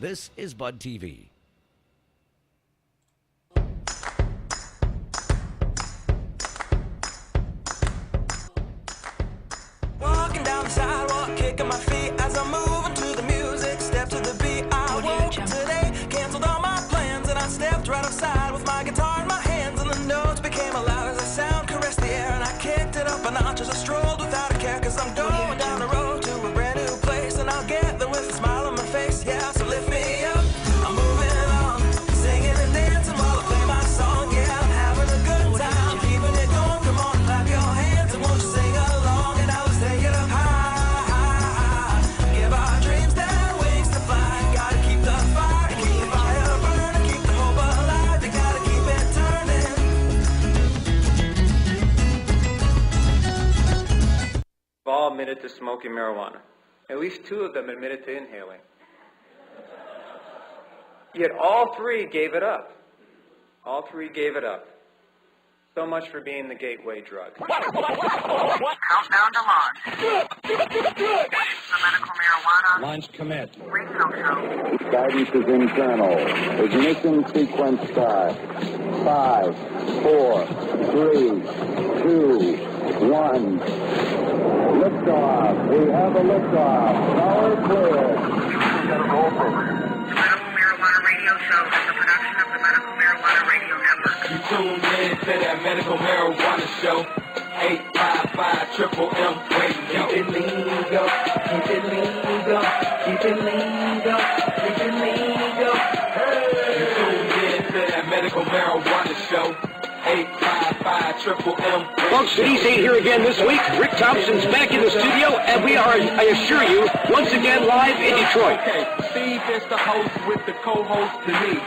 This is Bud TV. Walking down the sidewalk, kicking my feet as I'm moving to the music. Step to the beat. I woke up today, canceled all my plans, and I stepped right outside with my guitar in my hands, and the notes became loud as the sound caressed the air, and I kicked it up a notch as I strolled without a care, cause I'm going down the road to a brand new place, and I'll get there with a smile on my face. Yeah, so lift me up. I'm moving on, singing and dancing while I play my song. Yeah, I'm having a good time, keeping it going. Come on, clap your hands and won't you sing along, and now let's take it up high. Give our dreams their wings to fly. Gotta keep the fire, keep the fire burning, keep the hope alive. You gotta keep it turning. All admitted to smoking marijuana. At least 2 of them admitted to inhaling. Yet all 3 gave it up. All 3 gave it up. So much for being the gateway drug. Countdown to launch. The medical marijuana. Launch commit. Radio show. Guidance is internal. Ignition sequence start. 5, 4, 3, 2, 1. Liftoff. We have a liftoff. Power clear. The medical marijuana radio show is a production of the Medical Marijuana Radio Network. You tuned in to that medical marijuana show. 855 Triple M Radio. Keep it legal, keep it legal, keep it legal, keep it legal. Hey. You tuned in to that medical marijuana show. 855 Triple M Radio. Folks, Denise ain't here again this week. Rick Thompson's back in the studio, and we are, I assure you, once again live in Detroit. Okay, Steve is the host with the co-host Denise.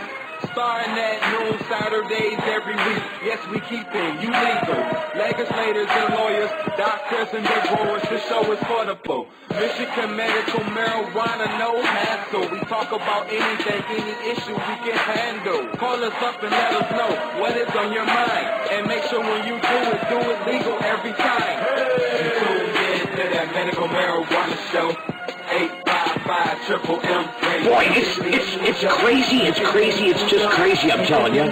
Starting at noon Saturdays every week. Yes, we keep it illegal. Legislators and lawyers, doctors and the growers. This show is for the poor. Michigan medical marijuana, no hassle. We talk about anything, any issue we can handle. Call us up and let us know what is on your mind. And make sure when you do it legal every time. You tuned in to that medical marijuana show. 855 Triple M Radio. Boy, it's crazy, it's just crazy, I'm telling you.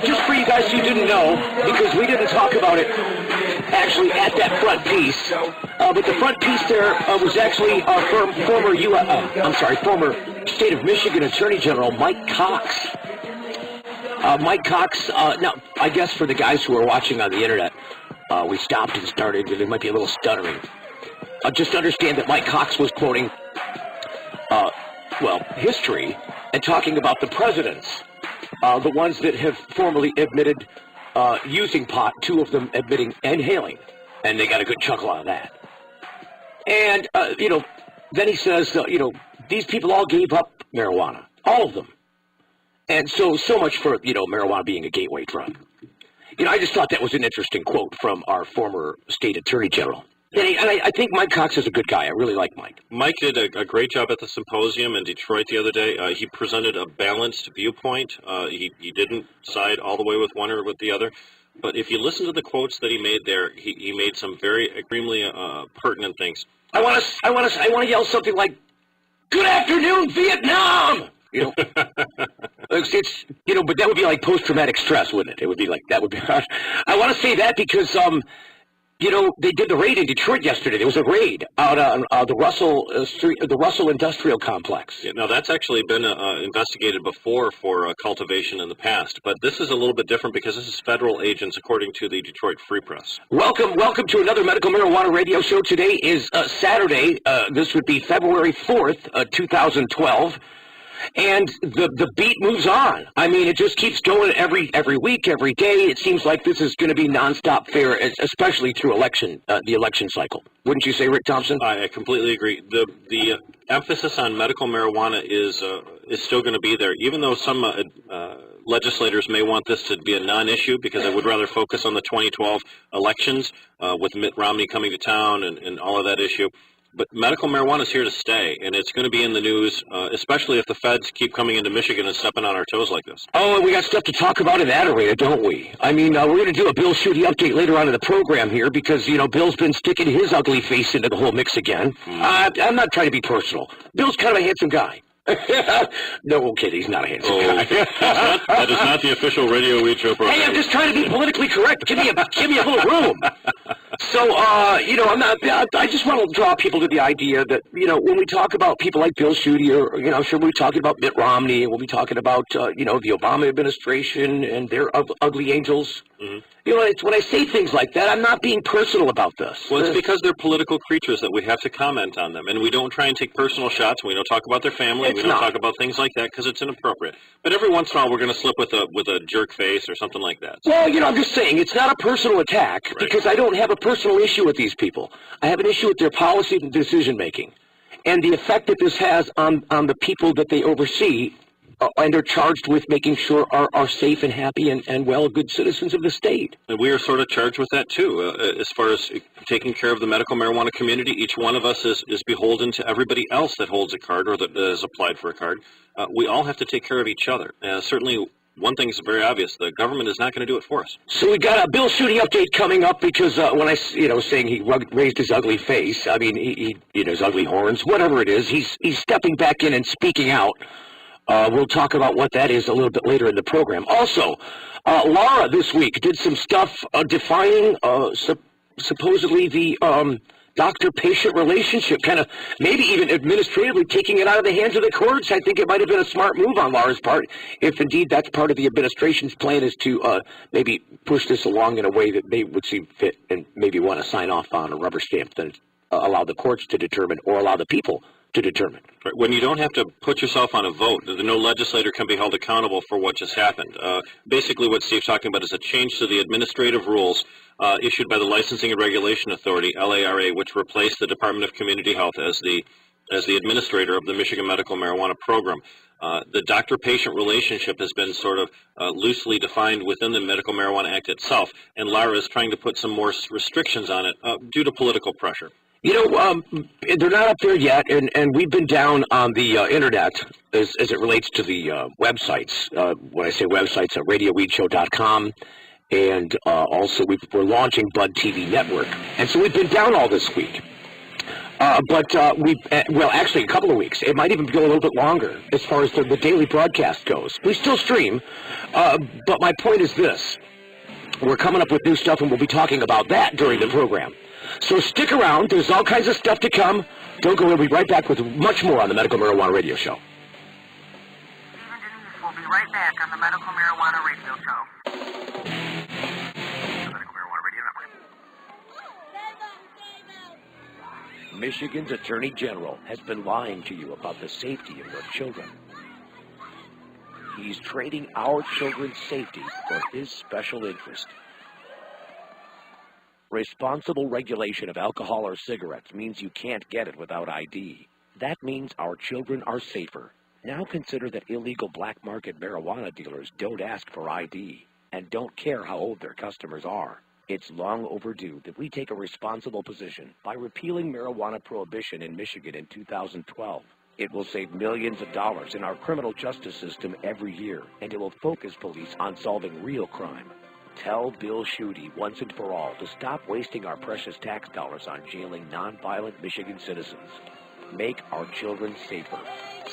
Just for you guys who didn't know, because we didn't talk about it actually at that front piece, but the front piece there was actually our former state of Michigan Attorney General, Mike Cox. Mike Cox, now, I guess for the guys who are watching on the internet, we stopped and started, and it might be a little stuttering. Just understand that Mike Cox was quoting, history, and talking about the presidents, the ones that have formally admitted using pot, 2 of them admitting inhaling, and they got a good chuckle out of that. And, then he says, these people all gave up marijuana, all of them. And so much for, marijuana being a gateway drug. I just thought that was an interesting quote from our former state attorney general. And I think Mike Cox is a good guy. I really like Mike. Mike did a great job at the symposium in Detroit the other day. He presented a balanced viewpoint. He didn't side all the way with one or with the other. But if you listen to the quotes that he made there, he made some very extremely pertinent things. I want to yell something like, "Good afternoon, Vietnam!" It's but that would be like post-traumatic stress, wouldn't it? It would be like that would be. I want to say that because they did the raid in Detroit yesterday. There was a raid out on the Russell Industrial Complex. Yeah, now, that's actually been investigated before for cultivation in the past, but this is a little bit different because this is federal agents, according to the Detroit Free Press. Welcome to another Medical Marijuana Radio Show. Today is Saturday. This would be February 4th, 2012. And the beat moves on. I mean, it just keeps going every week, every day. It seems like this is going to be nonstop fare, especially through the election cycle. Wouldn't you say, Rick Thompson? I completely agree. The emphasis on medical marijuana is still going to be there, even though some legislators may want this to be a non-issue because they would rather focus on the 2012 elections with Mitt Romney coming to town and all of that issue. But medical marijuana is here to stay, and it's going to be in the news, especially if the feds keep coming into Michigan and stepping on our toes like this. Oh, and we got stuff to talk about in that arena, don't we? I mean, we're going to do a Bill Schuette update later on in the program here because, Bill's been sticking his ugly face into the whole mix again. I'm not trying to be personal. Bill's kind of a handsome guy. No, okay, he's not a handsome guy. That is not the official Radio Weed Show program. Hey, I'm just trying to be politically correct. Give me a little room. So, I'm not. I just want to draw people to the idea that, when we talk about people like Bill Schuette, or sure, we'll be talking about Mitt Romney, and we'll be talking about the Obama administration and their ugly angels. Mm-hmm. It's when I say things like that, I'm not being personal about this. Well, it's because they're political creatures that we have to comment on them, and we don't try and take personal shots. We don't talk about their family. We don't talk about things like that because it's inappropriate. But every once in a while, we're going to slip with a jerk face or something like that. Well, I'm just saying it's not a personal attack because I don't have a personal issue with these people. I have an issue with their policy and decision making, and the effect that this has on the people that they oversee. And are charged with making sure are safe and happy and well good citizens of the state. And we are sort of charged with that, too. As far as taking care of the medical marijuana community, each one of us is beholden to everybody else that holds a card or that has applied for a card. We all have to take care of each other. Certainly, one thing is very obvious. The government is not going to do it for us. So we got a Bill Schuette update coming up because when I, saying he raised his ugly face, I mean, he his ugly horns, whatever it is, he's stepping back in and speaking out. We'll talk about what that is a little bit later in the program. Also, Laura this week did some stuff defining supposedly the doctor-patient relationship, kind of maybe even administratively taking it out of the hands of the courts. I think it might have been a smart move on Laura's part, if indeed that's part of the administration's plan is to maybe push this along in a way that they would see fit and maybe want to sign off on a rubber stamp that allow the courts to determine or allow the people to determine. Right. When you don't have to put yourself on a vote, no legislator can be held accountable for what just happened. Basically what Steve's talking about is a change to the administrative rules issued by the Licensing and Regulation Authority, LARA, which replaced the Department of Community Health as the administrator of the Michigan Medical Marijuana Program. The doctor-patient relationship has been sort of loosely defined within the Medical Marijuana Act itself, and Lara is trying to put some more restrictions on it due to political pressure. They're not up there yet, and we've been down on the internet as it relates to the websites. When I say websites, RadioWeedShow.com, and also we're launching Bud TV Network. And so we've been down all this week. But actually a couple of weeks. It might even go a little bit longer as far as the daily broadcast goes. We still stream, but my point is this. We're coming up with new stuff, and we'll be talking about that during the program. So stick around. There's all kinds of stuff to come. Don't go. We'll be right back with much more on the Medical Marijuana Radio Show. Steve and Denise will be right back on the Medical Marijuana Radio Show. The Medical Marijuana Radio Network. Michigan's Attorney General has been lying to you about the safety of your children. He's trading our children's safety for his special interest. Responsible regulation of alcohol or cigarettes means you can't get it without ID. That means our children are safer. Now consider that illegal black market marijuana dealers don't ask for ID and don't care how old their customers are. It's long overdue that we take a responsible position by repealing marijuana prohibition in Michigan in 2012. It will save millions of dollars in our criminal justice system every year, and it will focus police on solving real crime. Tell Bill Schuette once and for all to stop wasting our precious tax dollars on jailing nonviolent Michigan citizens. Make our children safer.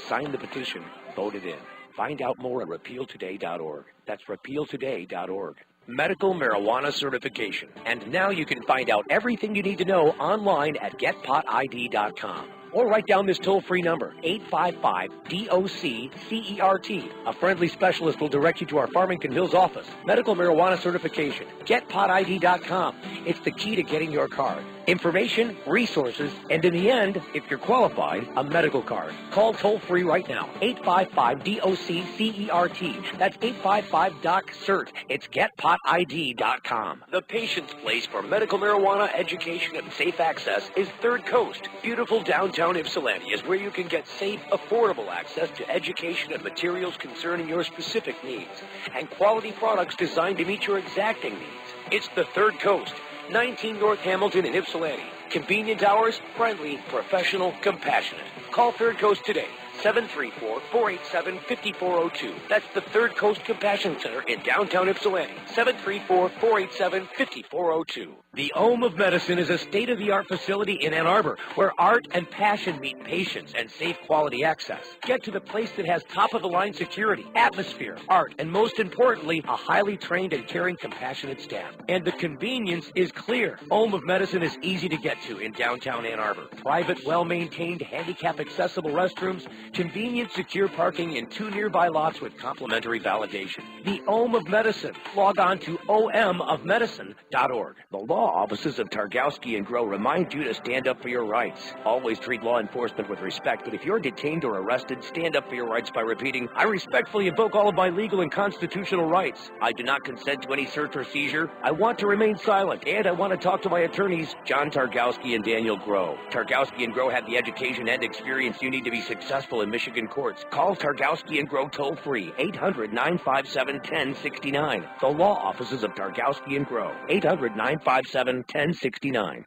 Sign the petition, vote it in. Find out more at repealtoday.org. That's repealtoday.org. Medical marijuana certification. And now you can find out everything you need to know online at getpotid.com. Or write down this toll-free number, 855-DOC-CERT. A friendly specialist will direct you to our Farmington Hills office. Medical marijuana certification. GetPotID.com. It's the key to getting your card. Information, resources, and in the end, if you're qualified, a medical card. Call toll-free right now, 855-DOC-CERT. That's 855-DOC-CERT. It's GetPotID.com. The patient's place for medical marijuana education and safe access is Third Coast. Beautiful downtown Ypsilanti is where you can get safe, affordable access to education and materials concerning your specific needs, and quality products designed to meet your exacting needs. It's the Third Coast. 19 North Hamilton in Ypsilanti. Convenient hours, friendly, professional, compassionate. Call Third Coast today, 734-487-5402. That's the Third Coast Compassion Center in downtown Ypsilanti. 734-487-5402. The Home of Medicine is a state-of-the-art facility in Ann Arbor where art and passion meet patience and safe quality access. Get to the place that has top-of-the-line security, atmosphere, art, and most importantly, a highly trained and caring, compassionate staff. And the convenience is clear. Home of Medicine is easy to get to in downtown Ann Arbor. Private, well-maintained, handicap-accessible restrooms, convenient, secure parking in 2 nearby lots with complimentary validation. The Home of Medicine. Log on to omofmedicine.org. The law offices of Targowski and Grow remind you to stand up for your rights. Always treat law enforcement with respect, but if you're detained or arrested, stand up for your rights by repeating, I respectfully invoke all of my legal and constitutional rights. I do not consent to any search or seizure. I want to remain silent, and I want to talk to my attorneys, John Targowski and Daniel Grow. Targowski and Grow have the education and experience you need to be successful in Michigan courts. Call Targowski and Grow toll-free, 800-957-1069. The law offices of Targowski and Grow, 800-957-1069.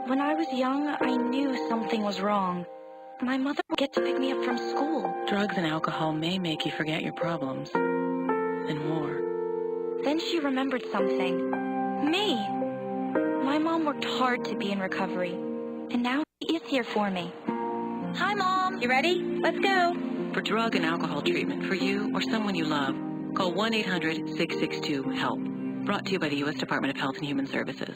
When I was young, I knew something was wrong. My mother would get to pick me up from school. Drugs and alcohol may make you forget your problems. And more. Then she remembered something. Me. My mom worked hard to be in recovery. And now she is here for me. Hi, Mom. You ready? Let's go. For drug and alcohol treatment for you or someone you love, call 1-800-662-HELP. Brought to you by the U.S. Department of Health and Human Services.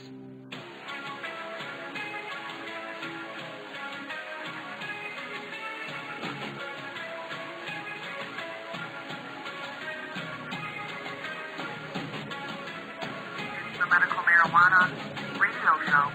The Medical Marijuana Radio Show.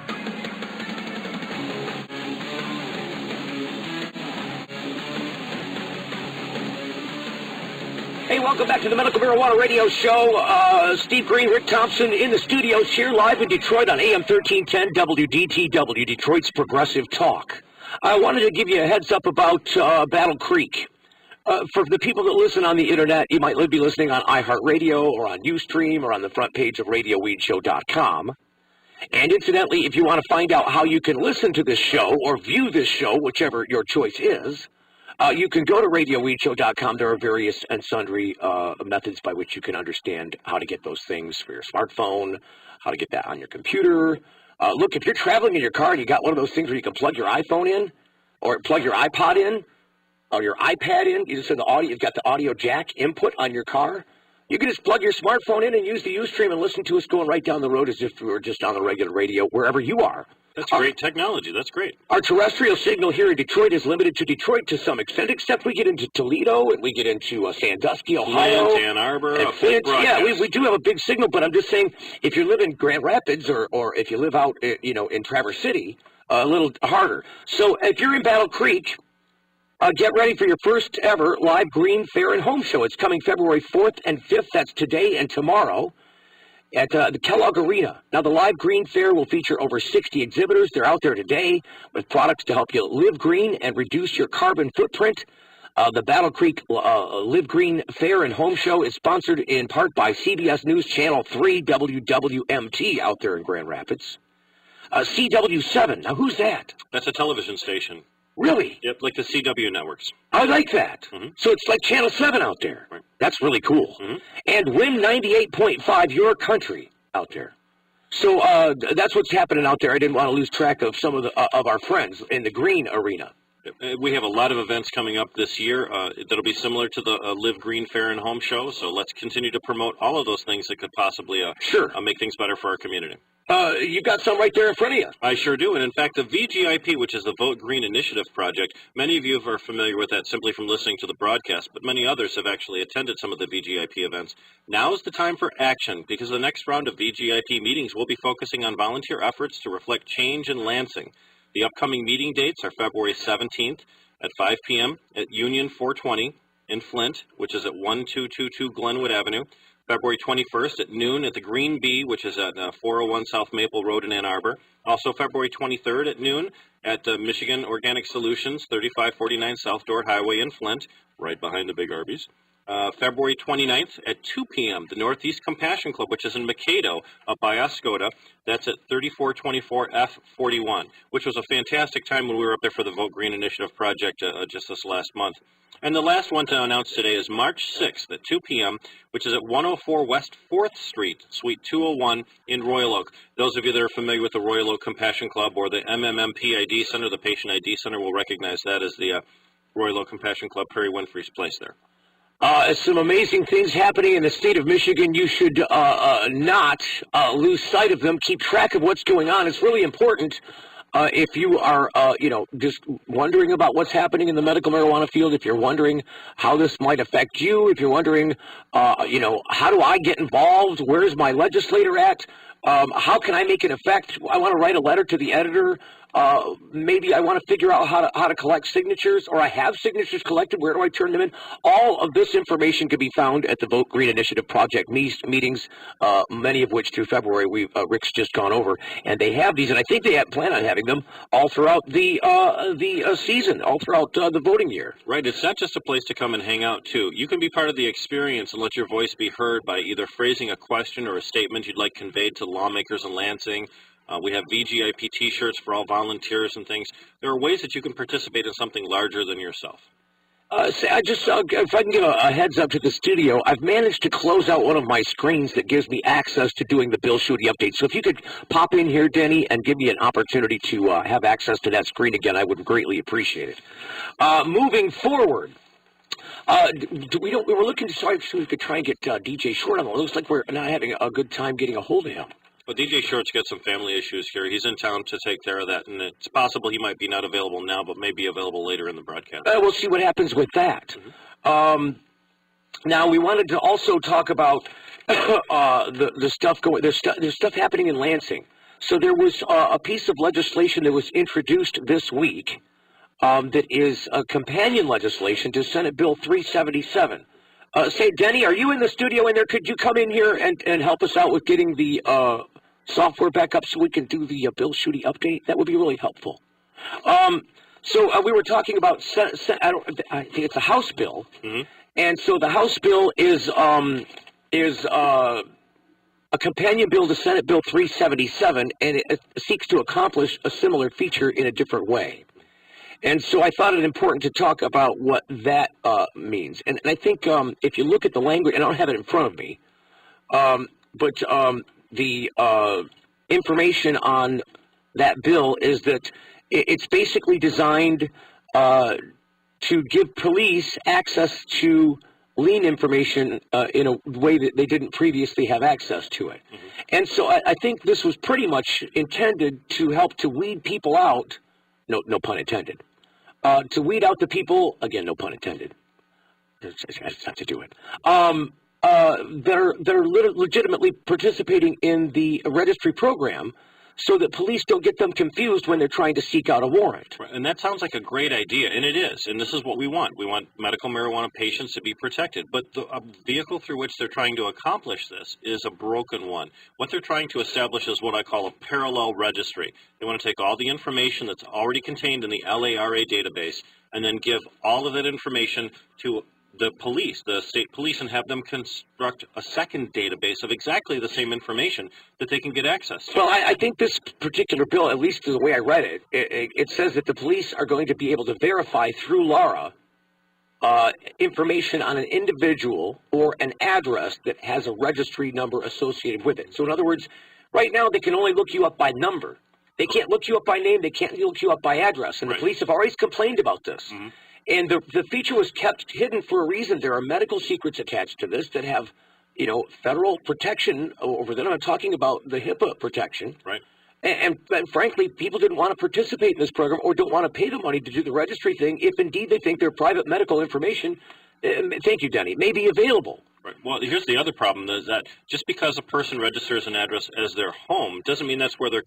Hey, welcome back to the Medical Marijuana Radio Show. Steve Greene, Rick Thompson in the studios here live in Detroit on AM 1310 WDTW, Detroit's Progressive Talk. I wanted to give you a heads up about Battle Creek. For the people that listen on the internet, you might be listening on iHeartRadio or on Ustream or on the front page of RadioWeedShow.com. And incidentally, if you want to find out how you can listen to this show or view this show, whichever your choice is, you can go to RadioWeedShow.com. There are various and sundry methods by which you can understand how to get those things for your smartphone, how to get that on your computer. Look, if you're traveling in your car and you got one of those things where you can plug your iPhone in or plug your iPod in or your iPad in, you just have the audio, you've got the audio jack input on your car. You can just plug your smartphone in and use the Ustream and listen to us going right down the road as if we were just on the regular radio wherever you are. That's great technology. That's great. Our terrestrial signal here in Detroit is limited to Detroit to some extent, except we get into Toledo and we get into Sandusky, Ohio. Flint, Ann Arbor, and Flint. Yeah, we do have a big signal, but I'm just saying if you live in Grand Rapids or if you live out, in Traverse City, a little harder. So if you're in Battle Creek, get ready for your first ever live Greene Fair and Home Show. It's coming February 4th and 5th. That's today and tomorrow at the Kellogg Arena. Now, the live Greene Fair will feature over 60 exhibitors. They're out there today with products to help you live green and reduce your carbon footprint. The Battle Creek Live Green Fair and Home Show is sponsored in part by CBS News Channel 3 WWMT out there in Grand Rapids. CW7, now who's that? That's a television station. Really? Yep, like the CW networks. I like that. Mm-hmm. So it's like Channel 7 out there. Right. That's really cool. Mm-hmm. And Win 98.5, your country out there. So that's what's happening out there. I didn't want to lose track of some of our friends in the Greene Arena. We have a lot of events coming up this year that'll be similar to the Live Green Fair and Home Show, so let's continue to promote all of those things that could possibly make things better for our community. You got some right there in front of you. I sure do, and in fact, the VGIP, which is the Vote Green Initiative Project, many of you are familiar with that simply from listening to the broadcast, but many others have actually attended some of the VGIP events. Now is the time for action, because the next round of VGIP meetings will be focusing on volunteer efforts to reflect change in Lansing. The upcoming meeting dates are February 17th at 5 p.m. at Union 420 in Flint, which is at 1222 Glenwood Avenue. February 21st at noon at the Green Bee, which is at 401 South Maple Road in Ann Arbor. Also February 23rd at noon at Michigan Organic Solutions, 3549 South Door Highway in Flint, right behind the Big Arby's. February 29th at 2 p.m., the Northeast Compassion Club, which is in Mankato, up by Oscoda. That's at 3424 F41, which was a fantastic time when we were up there for the Vote Green Initiative project just this last month. And the last one to announce today is March 6th at 2 p.m., which is at 104 West 4th Street, Suite 201 in Royal Oak. Those of you that are familiar with the Royal Oak Compassion Club or the MMMP ID Center, the Patient ID Center, will recognize that as the Royal Oak Compassion Club, Perry Winfrey's place there. Some amazing things happening in the state of Michigan. You should not lose sight of them. Keep track of what's going on. It's really important if you are, just wondering about what's happening in the medical marijuana field, if you're wondering how this might affect you, if you're wondering, how do I get involved? Where's my legislator at? How can I make an effect? I want to write a letter to the editor. Maybe I want to figure out how to collect signatures, or I have signatures collected. Where do I turn them in? All of this information can be found at the Vote Green Initiative Project meetings, many of which through February Rick's just gone over, and they have these, and I think they plan on having them all throughout the season, all throughout the voting year. Right. It's not just a place to come and hang out too. You can be part of the experience and let your voice be heard by either phrasing a question or a statement you'd like conveyed to lawmakers in Lansing. We have VGIP T-shirts for all volunteers and things. There are ways that you can participate in something larger than yourself. If I can give a heads up to the studio, I've managed to close out one of my screens that gives me access to doing the Bill Schuette update. So if you could pop in here, Denny, and give me an opportunity to have access to that screen again, I would greatly appreciate it. Moving forward. We were looking to see if we could try and get DJ Short on. It looks like we're not having a good time getting a hold of him. Well, DJ Short's got some family issues here. He's in town to take care of that, and it's possible he might be not available now, but may be available later in the broadcast. We'll see what happens with that. Mm-hmm. Now, we wanted to also talk about the stuff going. There's stuff happening in Lansing. So there was a piece of legislation that was introduced this week that is a companion legislation to Senate Bill 377. Say, Denny, are you in the studio in there? Could you come in here and help us out with getting the software back up so we can do the Bill Schuette update? That would be really helpful. So we were talking about, I think it's a House bill, mm-hmm. And so the House bill is a companion bill to Senate Bill 377, and it seeks to accomplish a similar feature in a different way. And so I thought it important to talk about what that means. And I think if you look at the language, and I don't have it in front of me, but the information on that bill is that it's basically designed to give police access to lien information in a way that they didn't previously have access to it. Mm-hmm. And so I think this was pretty much intended to help to weed people out, no pun intended, to weed out the people, again, no pun intended, it's not to do it, that are legitimately participating in the registry program so that police don't get them confused when they're trying to seek out a warrant. Right. And that sounds like a great idea, and it is, and this is what we want. We want medical marijuana patients to be protected, but the vehicle through which they're trying to accomplish this is a broken one. What they're trying to establish is what I call a parallel registry. They want to take all the information that's already contained in the LARA database and then give all of that information to the police, the state police, and have them construct a second database of exactly the same information that they can get access to. Well, I think this particular bill, at least the way I read it, it says that the police are going to be able to verify through LARA information on an individual or an address that has a registry number associated with it. So in other words, right now they can only look you up by number. They can't look you up by name. They can't look you up by address. And the police have always complained about this. Mm-hmm. And the feature was kept hidden for a reason. There are medical secrets attached to this that have, federal protection over them. I'm talking about the HIPAA protection. Right. And frankly, people didn't want to participate in this program or don't want to pay the money to do the registry thing if indeed they think their private medical information, thank you, Denny, may be available. Right. Well, here's the other problem, is that just because a person registers an address as their home doesn't mean that's where they're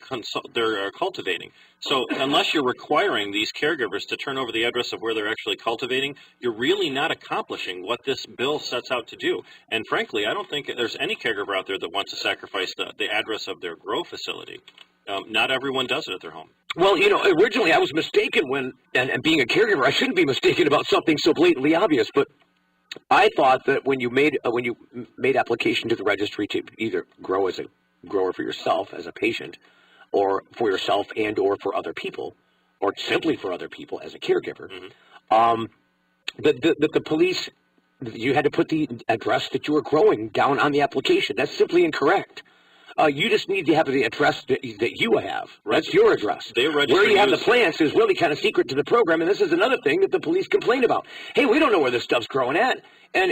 cultivating. So unless you're requiring these caregivers to turn over the address of where they're actually cultivating, you're really not accomplishing what this bill sets out to do. And frankly, I don't think there's any caregiver out there that wants to sacrifice the address of their grow facility. Not everyone does it at their home. Well, originally I was mistaken and being a caregiver, I shouldn't be mistaken about something so blatantly obvious, but I thought that when you made application to the registry to either grow as a grower for yourself as a patient, or for yourself and or for other people, or simply for other people as a caregiver, that the police, you had to put the address that you were growing down on the application. That's simply incorrect. You just need to have the address that you have. Right. That's your address. Where you have the plants is really kind of secret to the program, and this is another thing that the police complain about. Hey, we don't know where this stuff's growing at, and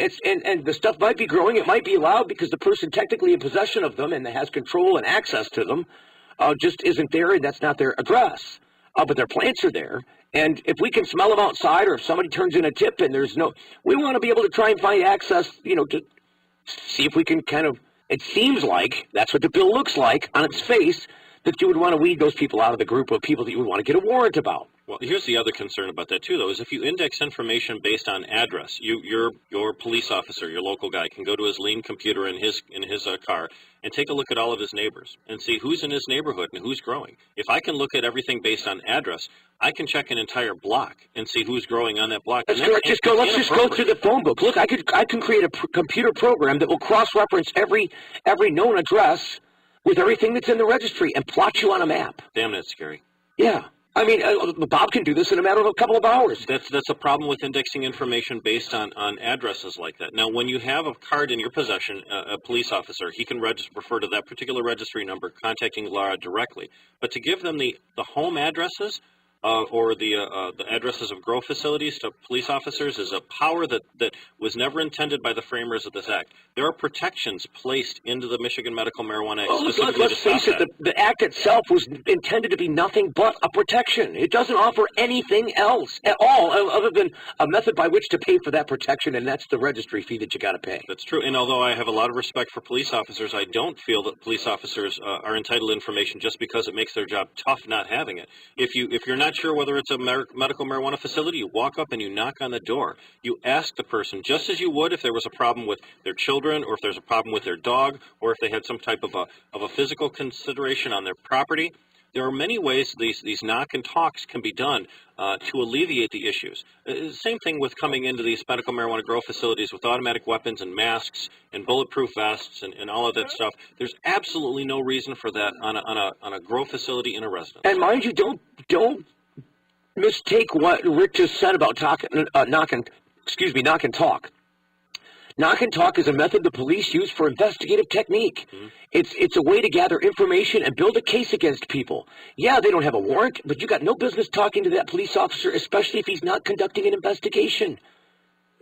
the stuff might be growing. It might be allowed because the person technically in possession of them and has control and access to them just isn't there, and that's not their address. But their plants are there, and if we can smell them outside, or if somebody turns in a tip and there's no, we want to be able to try and find access, to see if we can kind of. It seems like that's what the bill looks like on its face, that you would want to weed those people out of the group of people that you would want to get a warrant about. Well, here's the other concern about that, too, though, is if you index information based on address, your police officer, your local guy, can go to his lean computer in his car and take a look at all of his neighbors and see who's in his neighborhood and who's growing. If I can look at everything based on address, I can check an entire block and see who's growing on that block. Let's just go through the phone book. Look, I can create a computer program that will cross-reference every known address with everything that's in the registry and plot you on a map. Damn, that's scary. Yeah. I mean, Bob can do this in a matter of a couple of hours. That's a problem with indexing information based on addresses like that. Now, when you have a card in your possession, a police officer, he can refer to that particular registry number, contacting Laura directly. But to give them the home addresses or the addresses of grow facilities to police officers is a power that was never intended by the framers of this act. There are protections placed into the Michigan Medical Marijuana Act. Let's face it, the act itself was intended to be nothing but a protection. It doesn't offer anything else at all other than a method by which to pay for that protection, and that's the registry fee that you got to pay. That's true. And although I have a lot of respect for police officers, I don't feel that police officers are entitled to information just because it makes their job tough not having it. If you're not sure whether it's a medical marijuana facility, you walk up and you knock on the door. You ask the person, just as you would if there was a problem with their children, or if there's a problem with their dog, or if they had some type of a physical consideration on their property. There are many ways these knock and talks can be done to alleviate the issues. Same thing with coming into these medical marijuana grow facilities with automatic weapons and masks and bulletproof vests and all of that stuff. There's absolutely no reason for that on a grow facility in a residence. And mind you, don't mistake what Rick just said about knock and talk. Knock and talk is a method the police use for investigative technique. Mm-hmm. It's a way to gather information and build a case against people. Yeah, they don't have a warrant, but you got no business talking to that police officer, especially if he's not conducting an investigation.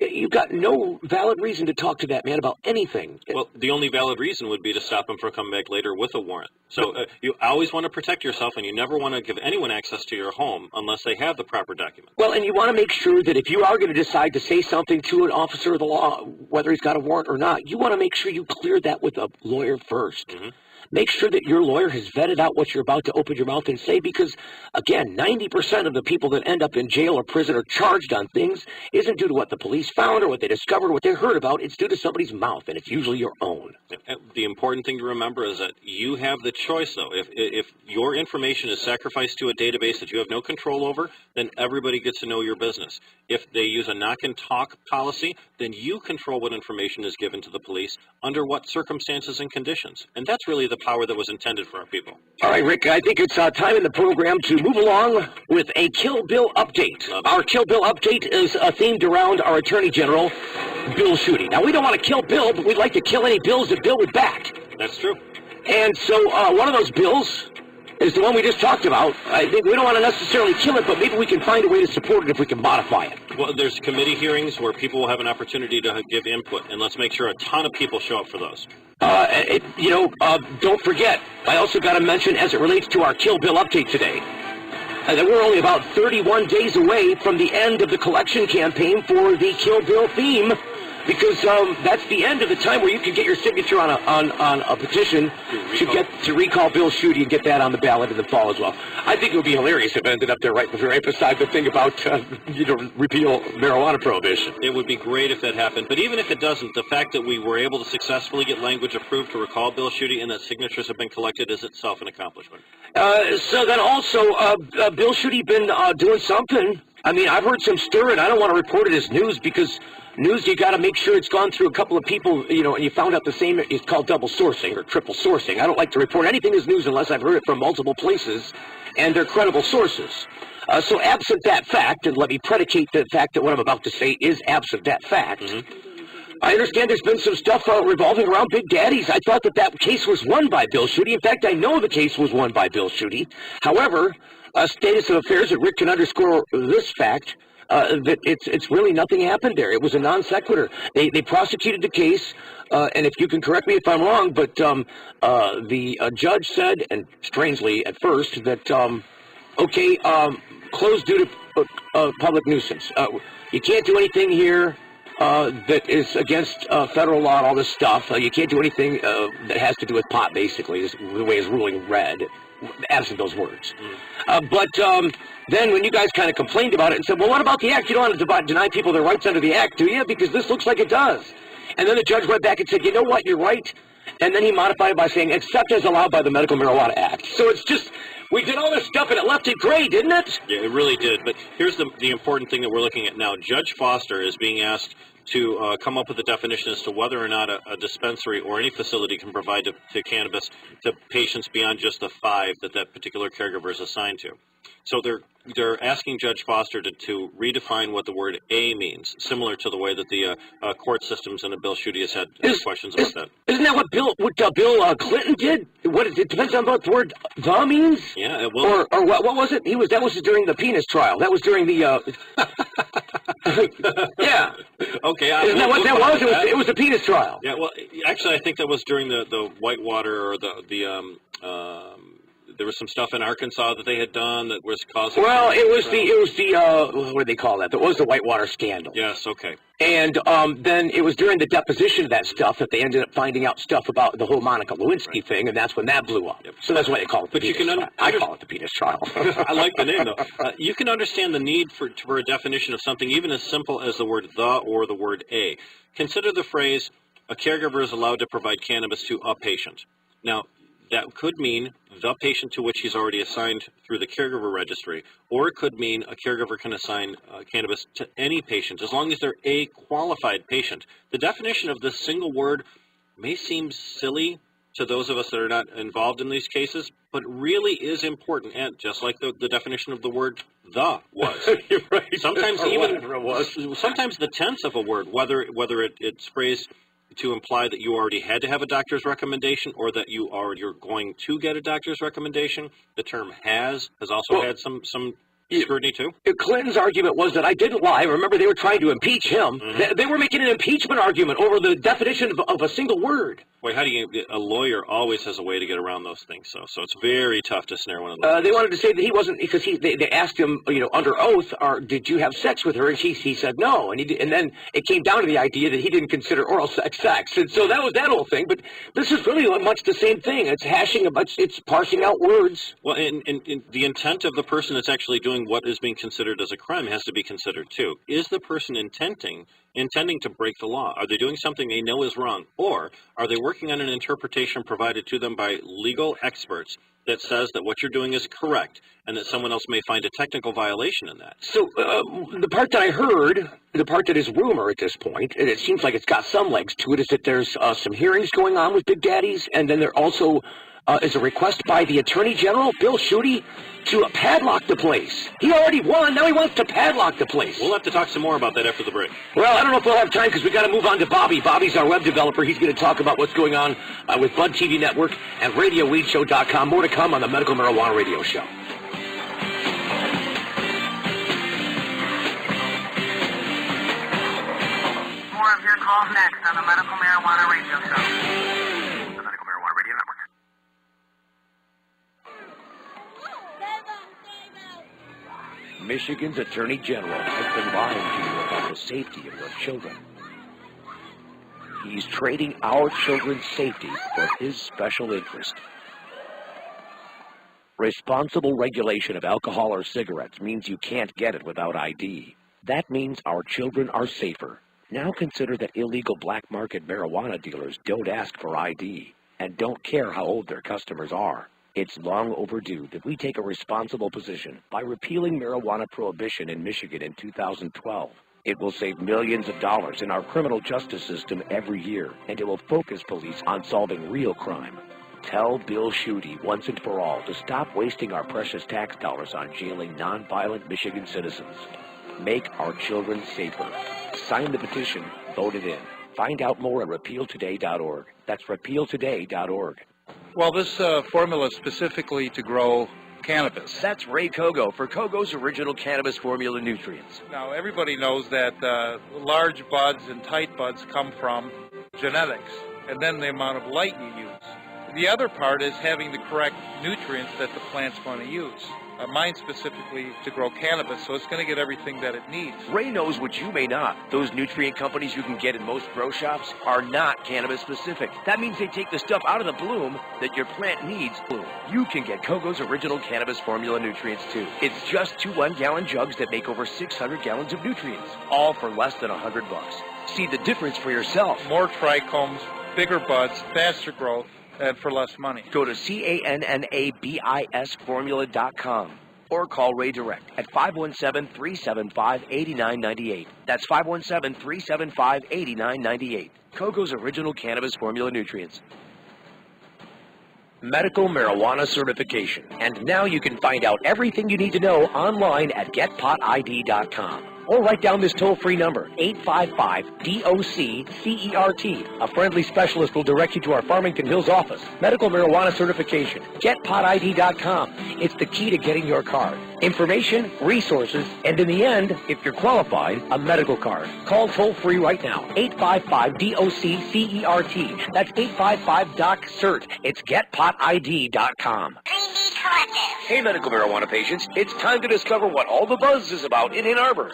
You've got no valid reason to talk to that man about anything. Well, the only valid reason would be to stop him from coming back later with a warrant. So you always want to protect yourself, and you never want to give anyone access to your home unless they have the proper documents. Well, and you want to make sure that if you are going to decide to say something to an officer of the law, whether he's got a warrant or not, you want to make sure you clear that with a lawyer first. Mm-hmm. Make sure that your lawyer has vetted out what you're about to open your mouth and say, because, again, 90% of the people that end up in jail or prison or charged on things isn't due to what the police found or what they discovered or what they heard about. It's due to somebody's mouth, and it's usually your own. The important thing to remember is that you have the choice, though. If your information is sacrificed to a database that you have no control over, then everybody gets to know your business. If they use a knock-and-talk policy, then you control what information is given to the police, under what circumstances and conditions. And that's really the power that was intended for our people. All right, Rick, I think it's time in the program to move along with a Kill Bill update. Our Kill Bill update is themed around our Attorney General, Bill Schuette. Now, we don't want to kill Bill, but we'd like to kill any bills that Bill would back. That's true. And so one of those bills is the one we just talked about. I think we don't want to necessarily kill it, but maybe we can find a way to support it if we can modify it. Well, there's committee hearings where people will have an opportunity to give input, and let's make sure a ton of people show up for those. Don't forget, I also got to mention, as it relates to our Kill Bill update today, that we're only about 31 days away from the end of the collection campaign for the Kill Bill theme, because that's the end of the time where you can get your signature on a petition to recall Bill Schuette and get that on the ballot in the fall as well. I think it would be hilarious if it ended up there right beside the thing about repeal marijuana prohibition. It would be great if that happened, but even if it doesn't, the fact that we were able to successfully get language approved to recall Bill Schuette and that signatures have been collected is itself an accomplishment. So then also, Bill Schuette been doing something. I mean, I've heard some stirring. I don't want to report it as news because news, you got to make sure it's gone through a couple of people, you know, and you found out the same. It's called double sourcing or triple sourcing. I don't like to report anything as news unless I've heard it from multiple places, and they're credible sources. So absent that fact, and let me predicate the fact that what I'm about to say is absent that fact, I understand there's been some stuff revolving around Big Daddies. I thought that case was won by Bill Schuette. In fact, I know the case was won by Bill Schuette. However, status of affairs that Rick can underscore this fact, that it's really nothing happened there. It was a non sequitur. They prosecuted the case, and if you can correct me if I'm wrong, but the judge said, and strangely at first, that, closed due to public nuisance. You can't do anything here that is against federal law and all this stuff. You can't do anything that has to do with pot, basically, is the way his ruling read, absent those words. But then when you guys kind of complained about it and said, well, what about the act? You don't want to deny people their rights under the act, do you? Because this looks like it does. And then the judge went back and said, you know what, you're right. And then he modified it by saying, except as allowed by the Medical Marijuana Act. So it's just, we did all this stuff and it left it gray, didn't it? Yeah, it really did. But here's the important thing that we're looking at now. Judge Foster is being asked to come up with a definition as to whether or not a dispensary or any facility can provide to cannabis to patients beyond just the 5 that particular caregiver is assigned to. So they're asking Judge Foster to redefine what the word A means, similar to the way that the court systems and Bill Schuette has had questions about that. Isn't that what Bill Clinton did? It depends on what the word "the" means. Yeah, well, or what was it? That was during the penis trial. That was during the yeah. Okay. Isn't that what that was? It was the penis trial. Yeah. Well, actually, I think that was during the Whitewater or there was some stuff in Arkansas that they had done that was causing. Well, it was the what do they call that? That was the Whitewater scandal. Yes. Okay. And then it was during the deposition of that stuff that they ended up finding out stuff about the whole Monica Lewinsky thing, and that's when that blew up. Yep. So that's why they call it the penis trial. I call it the penis trial. I like the name, though. You can understand the need for a definition of something even as simple as the word "the" or the word "a." Consider the phrase, a caregiver is allowed to provide cannabis to a patient. Now, that could mean the patient to which he's already assigned through the caregiver registry, or it could mean a caregiver can assign cannabis to any patient, as long as they're a qualified patient. The definition of this single word may seem silly to those of us that are not involved in these cases, but really is important, and just like the definition of the word "the" was. You're right. Sometimes sometimes the tense of a word, whether it's phrased to imply that you already had to have a doctor's recommendation or that you're going to get a doctor's recommendation. The term has also had some scrutiny too. Clinton's argument was that I didn't lie. Remember, they were trying to impeach him. Mm-hmm. They were making an impeachment argument over the definition of a single word. Wait, a lawyer always has a way to get around those things, so it's very tough to snare one of those. They wanted to say that he wasn't, because they asked him, under oath, did you have sex with her? And he said no, and then it came down to the idea that he didn't consider oral sex, and so that was that whole thing. But this is really much the same thing. It's hashing it's parsing out words. Well, and the intent of the person that's actually doing what is being considered as a crime has to be considered too. Is the person intending to break the law? Are they doing something they know is wrong? Or are they working on an interpretation provided to them by legal experts that says that what you're doing is correct and that someone else may find a technical violation in that? So the part that I heard, the part that is rumor at this point, and it seems like it's got some legs to it, is that there's some hearings going on with Big Daddies, and then there also is a request by the Attorney General, Bill Schuette, to padlock the place. He already won. Now he wants to padlock the place. We'll have to talk some more about that after the break. Well, I don't know if we'll have time because we got to move on to Bobby. Bobby's our web developer. He's going to talk about what's going on with Bud TV Network and RadioWeedShow.com. More to come on the Medical Marijuana Radio Show. More of your calls next on the Medical Marijuana Radio Show. The Medical Marijuana Radio Network. Michigan's Attorney General has been lying to you about the safety of your children. He's trading our children's safety for his special interest. Responsible regulation of alcohol or cigarettes means you can't get it without ID. That means our children are safer. Now consider that illegal black market marijuana dealers don't ask for ID and don't care how old their customers are. It's long overdue that we take a responsible position by repealing marijuana prohibition in Michigan in 2012. It will save millions of dollars in our criminal justice system every year, and it will focus police on solving real crime. Tell Bill Schuette once and for all to stop wasting our precious tax dollars on jailing nonviolent Michigan citizens. Make our children safer. Sign the petition. Vote it in. Find out more at repealtoday.org. That's repealtoday.org. Well, this formula is specifically to grow cannabis. That's Ray Kogo for Kogo's Original Cannabis Formula Nutrients. Now, everybody knows that large buds and tight buds come from genetics, and then the amount of light you use. The other part is having the correct nutrients that the plant's going to use. Mine specifically to grow cannabis, so it's going to get everything that it needs. Ray knows what you may not. Those nutrient companies you can get in most grow shops are not cannabis specific. That means they take the stuff out of the bloom that your plant needs bloom. You can get Kogo's Original Cannabis Formula Nutrients too. It's just 2 1-gallon jugs that make over 600 gallons of nutrients, all for less than $100. See the difference for yourself. More trichomes, bigger buds, faster growth, and for less money. Go to CANNABISformula.com or call Ray direct at 517-375-8998. That's 517-375-8998. Kogo's Original Cannabis Formula Nutrients. Medical marijuana certification. And now you can find out everything you need to know online at getpotid.com. Or write down this toll-free number, 855-DOC-CERT. A friendly specialist will direct you to our Farmington Hills office. Medical marijuana certification. GetPotID.com. It's the key to getting your card. Information, resources, and in the end, if you're qualified, a medical card. Call toll-free right now, 855-DOC-CERT. That's 855-DOC-CERT. It's GetPotID.com. Hey, medical marijuana patients, it's time to discover what all the buzz is about in Ann Arbor.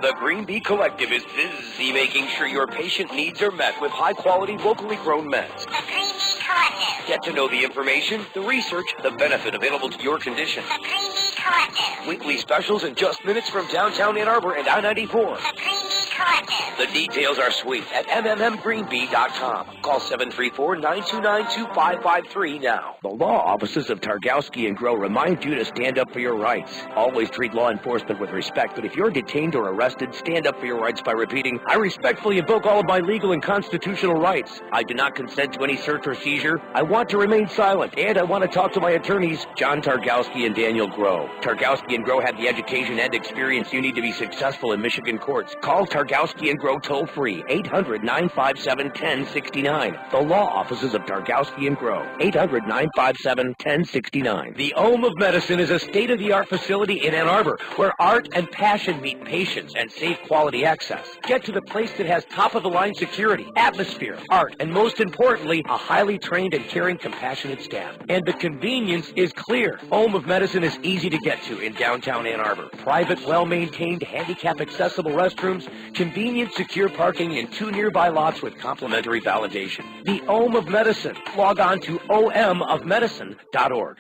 The Green Bee Collective is busy making sure your patient needs are met with high-quality, locally grown meds. The Green Bee Collective. Get to know the information, the research, the benefit available to your condition. The Green Bee Collective. Weekly specials in just minutes from downtown Ann Arbor and I-94. The Green Bee Collective. The details are sweet at MMMGreenBee.com. Call 734-929-2553 now. The law offices of Targowski & Grow remind you to stand up for your rights. Always treat law enforcement with respect, but if you're detained or arrested, stand up for your rights by repeating, I respectfully invoke all of my legal and constitutional rights. I do not consent to any search or seizure. I want to remain silent, and I want to talk to my attorneys, John Targowski and Daniel Grow. Targowski & Grow have the education and experience you need to be successful in Michigan courts. Call Targowski & Grow toll-free, 800-957-1069. The law offices of Targowski & Grow, 800-957-1069. The Ohm of Medicine is a state-of-the-art facility in Ann Arbor where art and passion meet patience and safe quality access. Get to the place that has top-of-the-line security, atmosphere, art, and most importantly, a highly trained and caring, compassionate staff. And the convenience is clear. Ohm of Medicine is easy to get to in downtown Ann Arbor. Private, well-maintained, handicap-accessible restrooms, convenient, secure parking in 2 nearby lots with complimentary validation. The Ohm of Medicine. Log on to omofmedicine.org.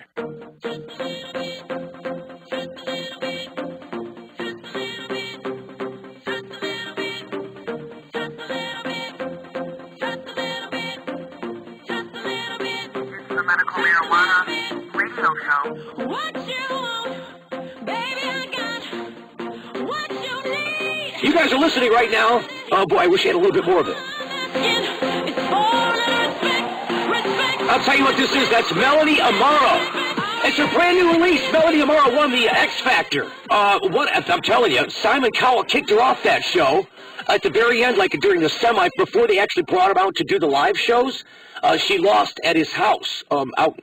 Medical marijuana radio show. What you want, baby, I got what you need. You guys are listening right now. Oh boy, I wish I had a little bit more of it. It's all respect. I'll tell you what this is. That's Melanie Amaro. It's her brand new release. Melanie Amaro won the X Factor. I'm telling you, Simon Cowell kicked her off that show. At the very end, like during the semi, before they actually brought him out to do the live shows, she lost at his house.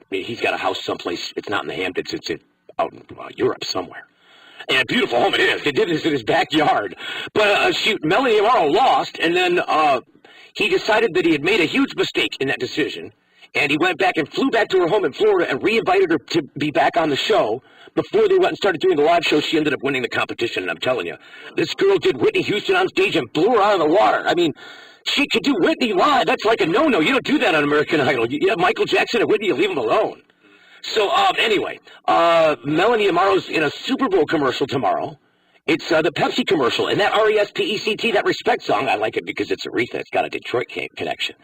He's got a house someplace. It's not in the Hamptons. It's out in Europe somewhere. And a beautiful home it is. They did this in his backyard. But Melanie Amaro lost, and then he decided that he had made a huge mistake in that decision. And he went back and flew back to her home in Florida and re-invited her to be back on the show. Before they went and started doing the live show, she ended up winning the competition, and I'm telling you, this girl did Whitney Houston on stage and blew her out of the water. I mean, she could do Whitney live. That's like a no-no. You don't do that on American Idol. You have Michael Jackson and Whitney, you leave them alone. So, anyway, Melanie Amaro's in a Super Bowl commercial tomorrow, It's the Pepsi commercial, and that R-E-S-P-E-C-T, that Respect song, I like it because it's Aretha. It's got a Detroit connection.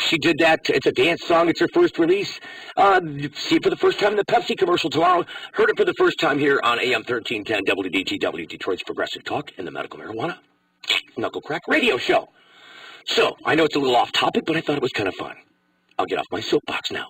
She did that. It's a dance song. It's her first release. See it for the first time in the Pepsi commercial tomorrow. Heard it for the first time here on AM 1310 WDTW, Detroit's Progressive Talk and the Medical Marijuana Knuckle Crack Radio Show. So, I know it's a little off topic, but I thought it was kind of fun. I'll get off my soapbox now.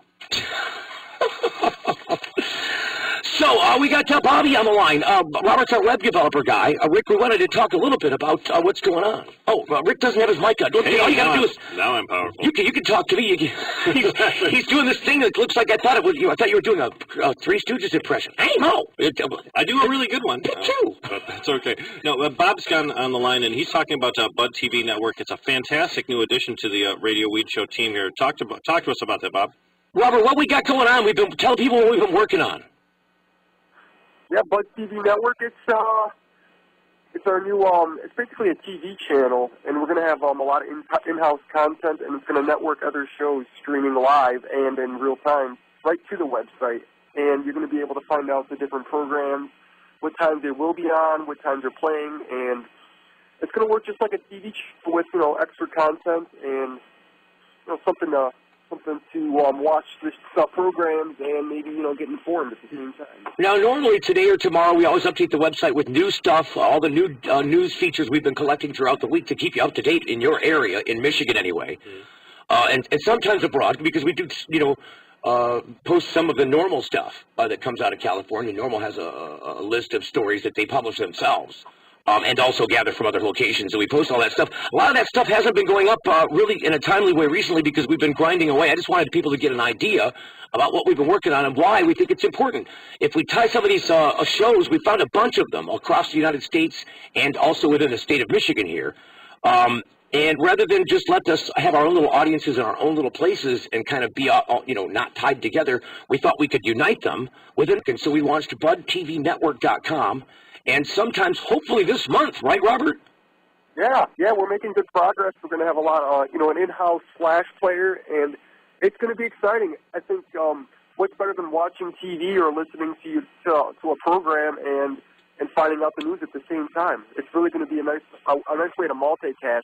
So, we got Bobby on the line. Robert's our web developer guy. Rick, we wanted to talk a little bit about what's going on. Oh, Rick doesn't have his mic on. Hey, all you got to do is... Now I'm powerful. You can talk to me. He's doing this thing that looks like I thought it was you. I thought you were doing a Three Stooges impression. Hey, Mo! I do a really good one. Me too. But that's okay. No, Bob's on the line, and he's talking about Bud TV Network. It's a fantastic new addition to the Radio Weed Show team here. Talk to us about that, Bob. Robert, what we got going on? We've been telling people what we've been working on. Yeah, Bud TV Network. It's our new. It's basically a TV channel, and we're going to have a lot of in-house content, and it's going to network other shows streaming live and in real time right to the website. And you're going to be able to find out the different programs, what times they will be on, what times they're playing, and it's going to work just like a TV show with extra content and something to watch this programs and maybe get informed at the same time. Now, normally today or tomorrow, we always update the website with new stuff, all the new news features we've been collecting throughout the week to keep you up to date in your area, in Michigan anyway, and sometimes abroad because we do post some of the normal stuff that comes out of California. Normal has a list of stories that they publish themselves. And also gather from other locations, and we post all that stuff. A lot of that stuff hasn't been going up really in a timely way recently because we've been grinding away. I just wanted people to get an idea about what we've been working on and why we think it's important. If we tie some of these shows, we found a bunch of them across the United States and also within the state of Michigan here. And rather than just let us have our own little audiences in our own little places and kind of be, not tied together, we thought we could unite them within. And so we launched BudTVNetwork.com. And sometimes, hopefully this month, right, Robert? Yeah, we're making good progress. We're going to have a lot of, an in-house Flash player, and it's going to be exciting. I think what's better than watching TV or listening to a program and finding out the news at the same time. It's really going to be a nice way to multitask,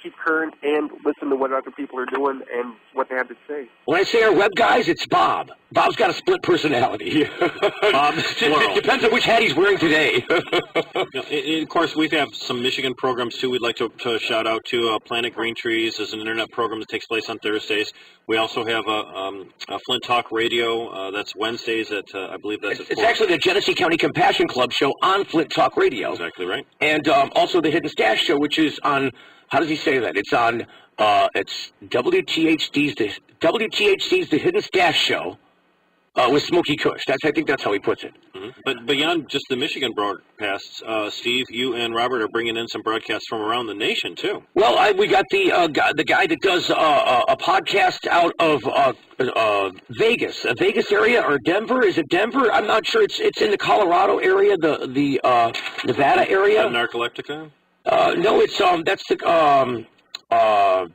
keep current and listen to what other people are doing and what they have to say. When I say our web guys, it's Bob. Bob's got a split personality. Bob, it depends on which hat he's wearing today. Of course, we have some Michigan programs, too, we'd like to shout out to. Planet Green Trees is an internet program that takes place on Thursdays. We also have a Flint Talk Radio. That's Wednesdays at, I believe that's at 4. It's actually the Genesee County Compassion Club show on Flint Talk Radio. Exactly right. And also the Hidden Stash show, which is on, how does he say that? It's on, it's WTHC's The Hidden Stash Show with Smokey Kush. I think that's how he puts it. Mm-hmm. But beyond just the Michigan broadcasts, Steve, you and Robert are bringing in some broadcasts from around the nation, too. Well, we got the guy that does a podcast out of Vegas area, or Denver. Is it Denver? I'm not sure. It's in the Colorado area, the Nevada area. Narcoleptica? No, it's that's the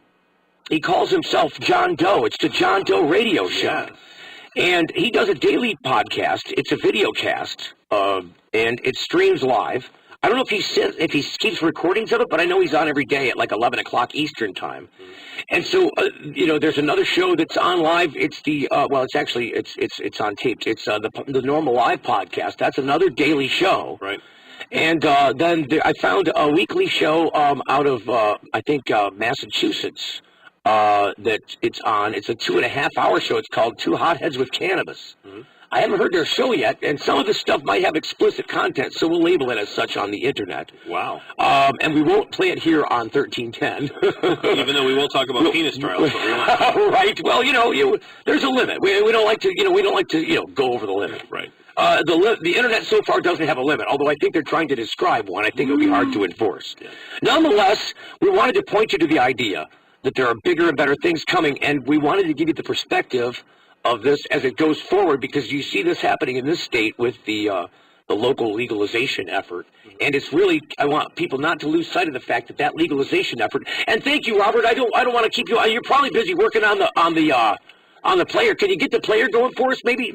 he calls himself John Doe. It's the John Doe Radio Show. Yeah. And he does a daily podcast. It's a video cast, and it streams live. I don't know if he keeps recordings of it, but I know he's on every day at like 11 o'clock Eastern time. And so, there's another show that's on live. It's the it's on tape. It's the normal live podcast. That's another daily show. Right. And then I found a weekly show out of I think Massachusetts. That it's on. It's a 2.5-hour show. It's called Two Hotheads with Cannabis. Mm-hmm. I haven't heard their show yet, and some of the stuff might have explicit content, so we'll label it as such on the internet. Wow. And we won't play it here on 1310. Even though we will talk about penis trials. Right. Well, there's a limit. We don't like to go over the limit. Right. The internet so far doesn't have a limit, although I think they're trying to describe one. I think it'll be hard to enforce. Yeah. Nonetheless, we wanted to point you to the idea that there are bigger and better things coming, and we wanted to give you the perspective of this as it goes forward, because you see this happening in this state with the local legalization effort, and it's really, I want people not to lose sight of the fact that legalization effort. And thank you, Robert. I don't want to keep you. You're probably busy working on the on the player. Can you get the player going for us? Maybe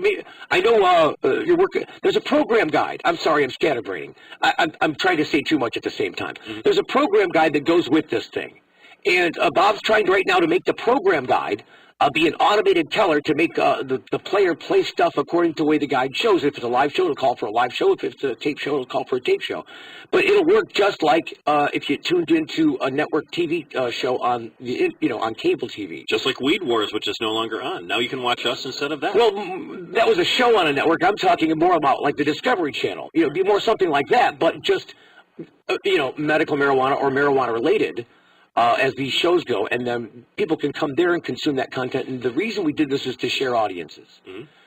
I know you're working. There's a program guide. I'm sorry, I'm scatterbraining. I'm trying to say too much at the same time. There's a program guide that goes with this thing. And Bob's trying right now to make the program guide be an automated teller to make the player play stuff according to the way the guide shows. If it's a live show, it'll call for a live show. If it's a tape show, it'll call for a tape show. But it'll work just like if you tuned into a network TV show on on cable TV. Just like Weed Wars, which is no longer on. Now you can watch us instead of that. Well, that was a show on a network. I'm talking more about like the Discovery Channel. It'd be more something like that, but just medical marijuana or marijuana related. As these shows go, and then people can come there and consume that content. And the reason we did this is to share audiences.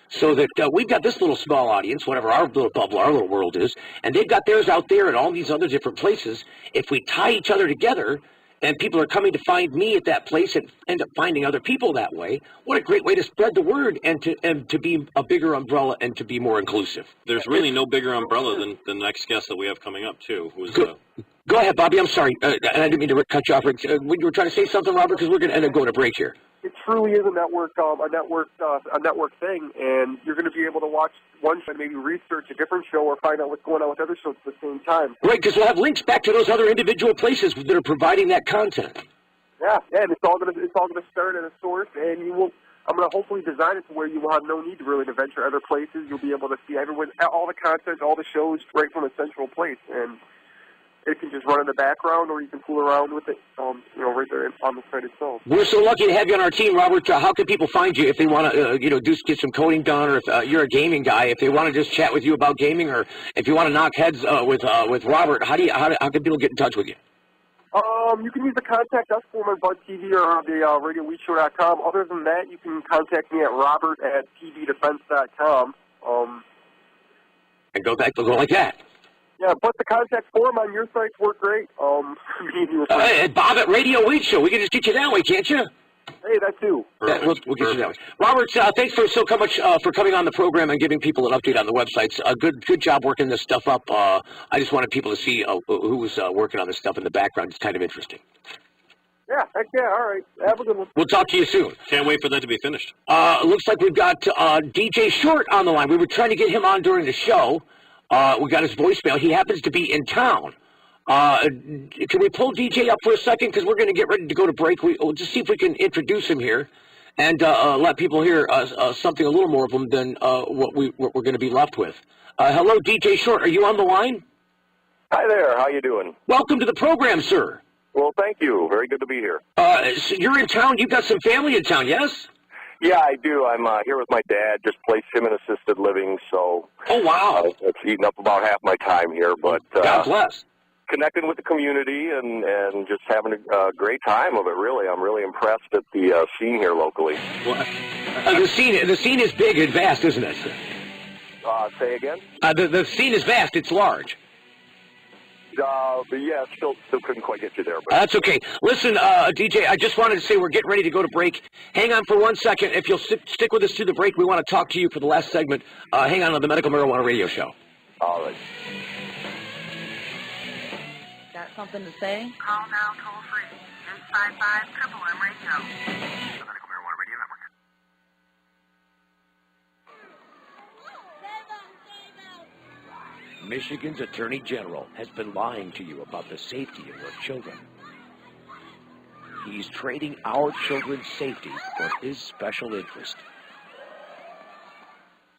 So that we've got this little small audience, whatever our little bubble, our little world is, and they've got theirs out there in all these other different places. If we tie each other together, and people are coming to find me at that place and end up finding other people that way, what a great way to spread the word and to be a bigger umbrella and to be more inclusive. There's really no bigger umbrella than the next guest that we have coming up, too. Who's Go ahead, Bobby. I'm sorry. And I didn't mean to cut you off. You were trying to say something, Robert, because we're going to end up going to break here. It truly is a network thing, and you're going to be able to watch one show and maybe research a different show or find out what's going on with other shows at the same time. Right, because we'll have links back to those other individual places that are providing that content. Yeah, and it's all going to start at a source, and I'm going to hopefully design it to where you will have no need to venture other places. You'll be able to see all the content, all the shows right from a central place, and it can just run in the background, or you can fool around with it, right there on the site itself. We're so lucky to have you on our team, Robert. How can people find you if they want to, get some coding done, or if you're a gaming guy, if they want to just chat with you about gaming, or if you want to knock heads with Robert? How can people get in touch with you? You can use the contact us form on Bud TV or the RadioWeedShow.com. Other than that, you can contact me at robert@tvdefense.com. And go like that. Yeah, but the contact form on your sites work great. Bob at Radio Weed Show. We can just get you that way, can't you? Hey, that too. Yeah, we'll get you that way. Robert, thanks for much for coming on the program and giving people an update on the websites. Good job working this stuff up. I just wanted people to see who was working on this stuff in the background. It's kind of interesting. Yeah, heck yeah, all right. Have a good one. We'll talk to you soon. Can't wait for that to be finished. Looks like we've got DJ Short on the line. We were trying to get him on during the show. We got his voicemail. He happens to be in town. Can we pull DJ up for a second? Because we're going to get ready to go to break. We'll just see if we can introduce him here and let people hear something a little more of him than what we're going to be left with. Hello, DJ Short. Are you on the line? Hi there. How you doing? Welcome to the program, sir. Well, thank you. Very good to be here. So you're in town. You've got some family in town, yes? Yeah, I do. I'm here with my dad. Just placed him in assisted living, so... Oh, wow. It's eating up about half my time here, but... God bless. Connecting with the community and just having a great time of it, really. I'm really impressed at the scene here locally. The scene is big and vast, isn't it? Say again? The scene is vast. It's large. But yeah, still couldn't quite get you there. But. That's okay. Listen, DJ, I just wanted to say we're getting ready to go to break. Hang on for 1 second. If you'll stick with us through the break, we want to talk to you for the last segment. Hang on the Medical Marijuana Radio Show. All right. Got something to say? Call now toll free 855-MMM Radio. The Medical Marijuana Radio Network. Michigan's Attorney General has been lying to you about the safety of your children. He's trading our children's safety for his special interest.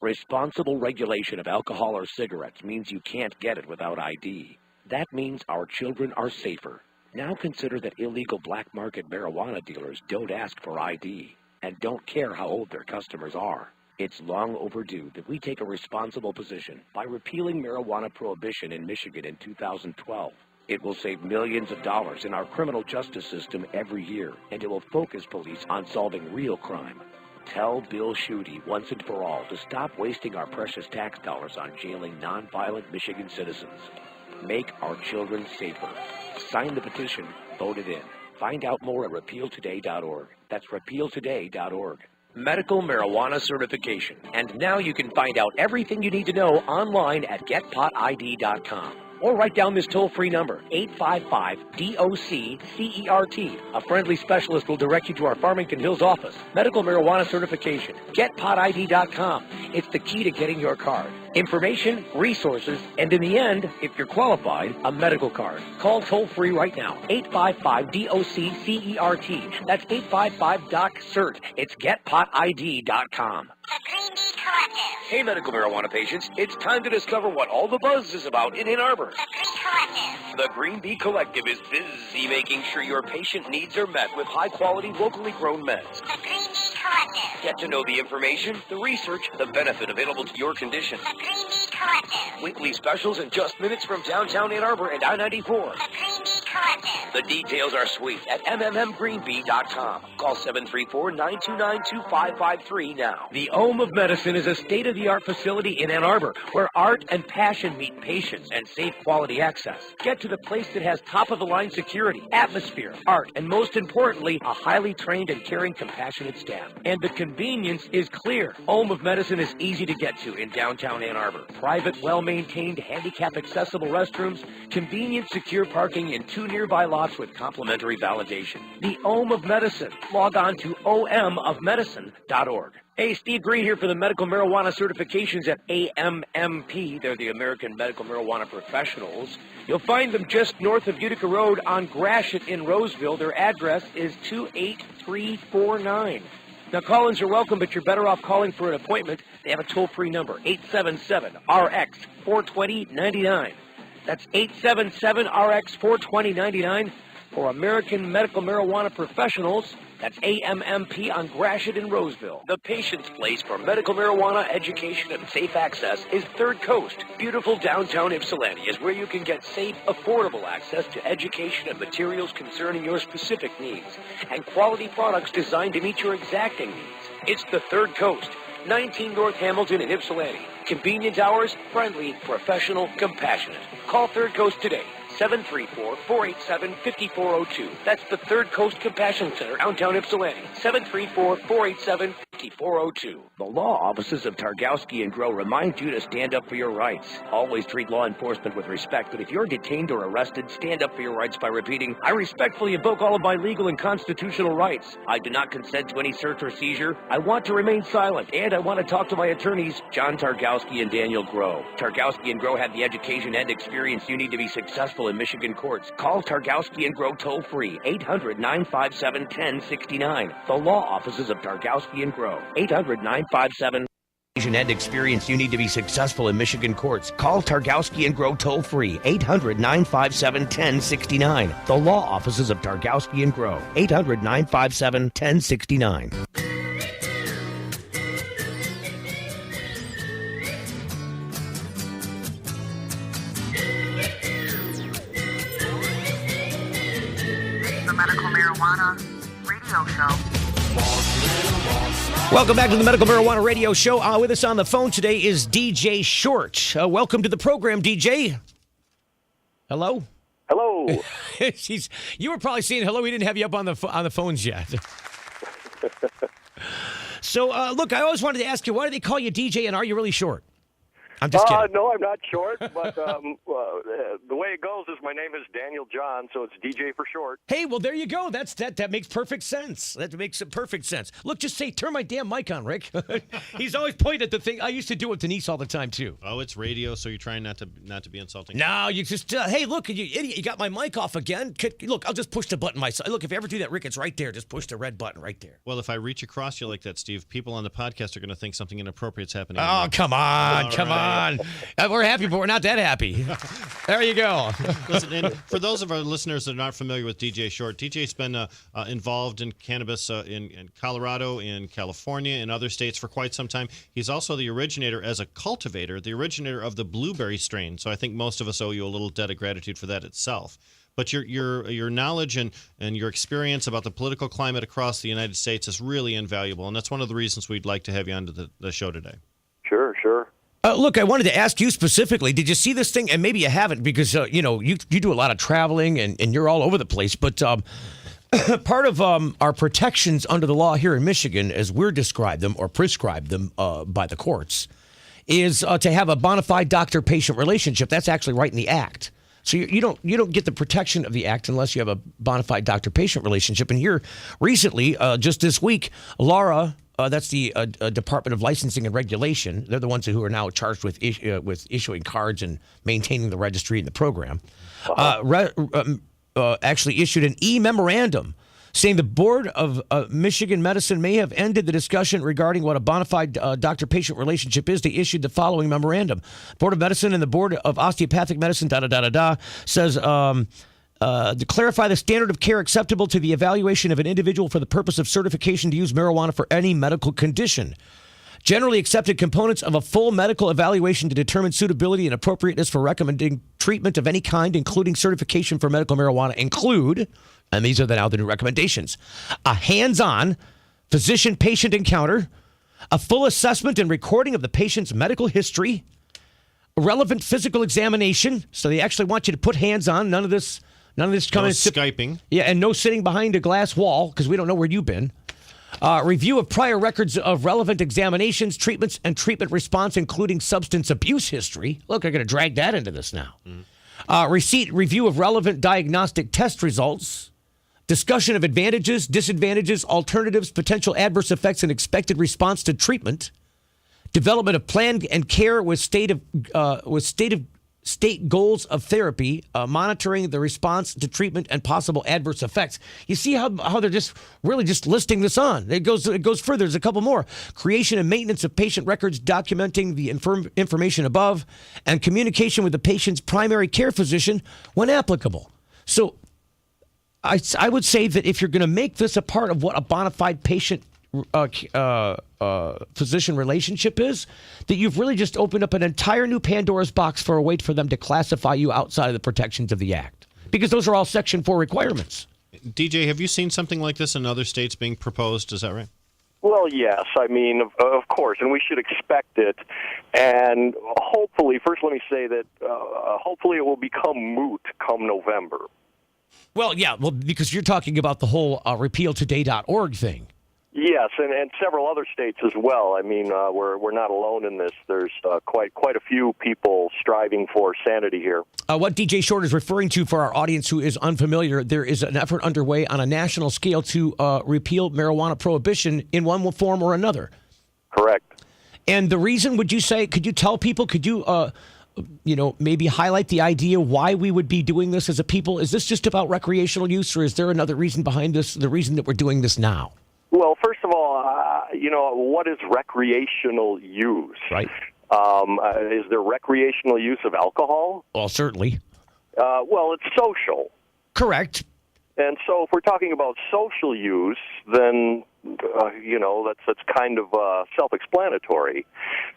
Responsible regulation of alcohol or cigarettes means you can't get it without ID. That means our children are safer. Now consider that illegal black market marijuana dealers don't ask for ID and don't care how old their customers are. It's long overdue that we take a responsible position by repealing marijuana prohibition in Michigan in 2012. It will save millions of dollars in our criminal justice system every year, and it will focus police on solving real crime. Tell Bill Schuette once and for all to stop wasting our precious tax dollars on jailing nonviolent Michigan citizens. Make our children safer. Sign the petition. Vote it in. Find out more at repealtoday.org. That's repealtoday.org. Medical marijuana certification. And now you can find out everything you need to know online at getpotid.com. Or write down this toll-free number, 855-DOC-CERT. A friendly specialist will direct you to our Farmington Hills office. Medical marijuana certification. GetPotID.com. It's the key to getting your card. Information, resources, and in the end, if you're qualified, a medical card. Call toll-free right now, 855-DOC-CERT. That's 855-DOC-CERT. It's GetPotID.com. The Greene Collective. Hey, medical marijuana patients, it's time to discover what all the buzz is about in Ann Arbor. The Greene Collective. The Green Bee Collective is busy making sure your patient needs are met with high-quality, locally grown meds. The Greene Bee Collective. Get to know the information, the research, the benefit available to your condition. The Greene Bee Collective. Weekly specials in just minutes from downtown Ann Arbor and I-94. The Greene Bee Collective. The details are sweet at MMMGreenBee.com. Call 734-929-2553 now. The Home of Medicine is a state-of-the-art facility in Ann Arbor where art and passion meet patience and safe quality access. Get to the place that has top-of-the-line security, atmosphere, art, and most importantly, a highly trained and caring, compassionate staff. And the convenience is clear. Home of Medicine is easy to get to in downtown Ann Arbor. Private, well-maintained, handicap-accessible restrooms, convenient, secure parking in 2 nearby lots with complimentary validation. The Home of Medicine. Log on to omofmedicine.org. Hey, Steve Greene here for the medical marijuana certifications at AMMP. They're the American Medical Marijuana Professionals. You'll find them just north of Utica Road on Gratiot in Roseville. Their address is 28349. Now, call-ins are welcome, but you're better off calling for an appointment. They have a toll-free number, 877-RX-420-99. That's 877-RX-420-99 for American Medical Marijuana Professionals. That's AMMP on Gratiot in Roseville. The patient's place for medical marijuana education and safe access is Third Coast. Beautiful downtown Ypsilanti is where you can get safe, affordable access to education and materials concerning your specific needs, and quality products designed to meet your exacting needs. It's the Third Coast, 19 North Hamilton in Ypsilanti. Convenient hours, friendly, professional, compassionate. Call Third Coast today. 734-487-5402. That's the Third Coast Compassion Center, downtown Ypsilanti. 734-487-5402. The law offices of Targowski and Grow remind you to stand up for your rights. Always treat law enforcement with respect, but if you're detained or arrested, stand up for your rights by repeating, I respectfully invoke all of my legal and constitutional rights. I do not consent to any search or seizure. I want to remain silent, and I want to talk to my attorneys, John Targowski and Daniel Grow. Targowski and Grow have the education and experience you need to be successful in Michigan courts. Call Targowski and Grow toll-free, 800-957-1069. The law offices of Targowski and Grow, 800-957 and experience you need to be successful in Michigan courts. Call Targowski and Grow toll-free, 800-957-1069. The law offices of Targowski and Grow, 800-957-1069. Medical Marijuana Radio Show. Welcome back to the Medical Marijuana Radio Show. With us on the phone today is DJ Short. Welcome to the program, DJ. Hello? Hello. You were probably saying hello. We didn't have you up on the phones yet. So, look, I always wanted to ask you, why do they call you DJ, and are you really short? I'm just kidding. No, I'm not short, but the way it goes is my name is Daniel John, so it's DJ for short. Hey, well, there you go. That makes perfect sense. That makes perfect sense. Look, just say, turn my damn mic on, Rick. He's always pointing at the thing. I used to do it with Denise all the time, too. Oh, it's radio, so you're trying not to be insulting. No, you just, hey, look, you idiot, you got my mic off again. Look, I'll just push the button myself. Look, if you ever do that, Rick, it's right there. Just push the red button right there. Well, if I reach across you like that, Steve, people on the podcast are going to think something inappropriate's happening. Oh, come on, come on. We're happy, but we're not that happy. There you go. Listen, and for those of our listeners that aren't familiar with DJ Short, DJ's been involved in cannabis in Colorado, in California, and other states for quite some time. He's also the originator, as a cultivator, the originator of the blueberry strain. So I think most of us owe you a little debt of gratitude for that itself. But your knowledge and your experience about the political climate across the United States is really invaluable, and that's one of the reasons we'd like to have you on to the show today. Sure. Look, I wanted to ask you specifically, did you see this thing? And maybe you haven't because, you do a lot of traveling and you're all over the place. But part of our protections under the law here in Michigan, as we're described them or prescribed them by the courts, is to have a bona fide doctor-patient relationship. That's actually right in the Act. So you don't get the protection of the Act unless you have a bona fide doctor-patient relationship. And here, recently, just this week, Laura, that's the Department of Licensing and Regulation. They're the ones who are now charged with issuing cards and maintaining the registry and the program. Actually issued an e-memorandum saying the Board of Michigan Medicine may have ended the discussion regarding what a bona fide doctor-patient relationship is. They issued the following memorandum. Board of Medicine and the Board of Osteopathic Medicine, says to clarify the standard of care acceptable to the evaluation of an individual for the purpose of certification to use marijuana for any medical condition. Generally accepted components of a full medical evaluation to determine suitability and appropriateness for recommending treatment of any kind, including certification for medical marijuana, include, and these are now the new recommendations, a hands-on physician-patient encounter, a full assessment and recording of the patient's medical history, relevant physical examination, so they actually want you to put hands on, none of this coming. Skyping. Yeah, and no sitting behind a glass wall, because we don't know where you've been. Review of prior records of relevant examinations, treatments, and treatment response, including substance abuse history. Look, they're going to drag that into this now. Review of relevant diagnostic test results. Discussion of advantages, disadvantages, alternatives, potential adverse effects, and expected response to treatment. Development of plan and care with state goals of therapy, monitoring the response to treatment and possible adverse effects. You see how they're just really just listing this on. It goes further. There's a couple more. Creation and maintenance of patient records documenting the information above, and communication with the patient's primary care physician when applicable. So I would say that if you're going to make this a part of what a bona fide patient physician relationship is, that you've really just opened up an entire new Pandora's box for a way for them to classify you outside of the protections of the Act, because those are all Section 4 requirements. DJ, have you seen something like this in other states being proposed? Is that right? Well, yes. I mean, of course, and we should expect it. And hopefully, first let me say that hopefully it will become moot come November. Well, yeah, because you're talking about the whole repealtoday.org thing. Yes, and several other states as well. I mean, we're not alone in this. There's quite a few people striving for sanity here. What DJ Short is referring to, for our audience who is unfamiliar, there is an effort underway on a national scale to repeal marijuana prohibition in one form or another. Correct. And the reason, would you say, could you tell people, could you, maybe highlight the idea why we would be doing this as a people? Is this just about recreational use, or is there another reason behind this, the reason that we're doing this now? Well, first of all, what is recreational use? Right. Is there recreational use of alcohol? Well, certainly. Well, it's social. Correct. And so if we're talking about social use, then, that's kind of self-explanatory.